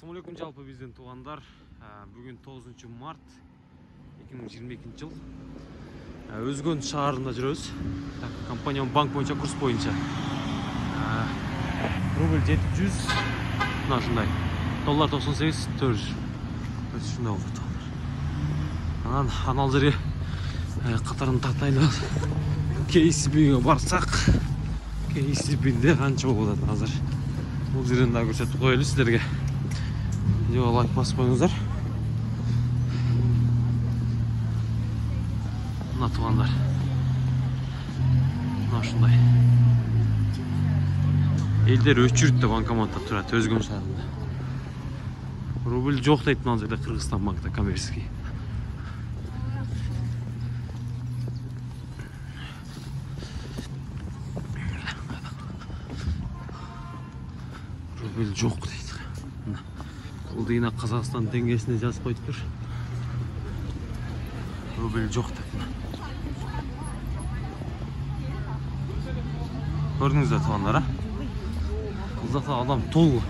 Assalamualaikum жалпы биздин туугандар. Бүгүн 9 март 2022 жыл. Өзгөн шаарында жүрөбүз. Компания банк боюнча курс боюнча. Рубль 700, мына ушундай. Доллар 98, 400. Ушундай болду. Анан анал жерге катарын тартайлы. KCB-ге барсак, KCB-де канча болот азыр? Бул жерден да көрсөтүп коелу силерге. Видеоға лайк басып қойыңыздар. Мына туғандар. Мына ушундай. Элдер өчүрүттө банкоматта турат, Өзгөн шаарында. Рубль жок дейт мына жерде Кыргызстан банкта коммерческий. Рубль жок дейт. Бұл дейін Қазақстан теңгесіне жазып қойып тұр. Рубль жоқ деп. Көрдіңіздер туғандар, Бұл заты адам толы.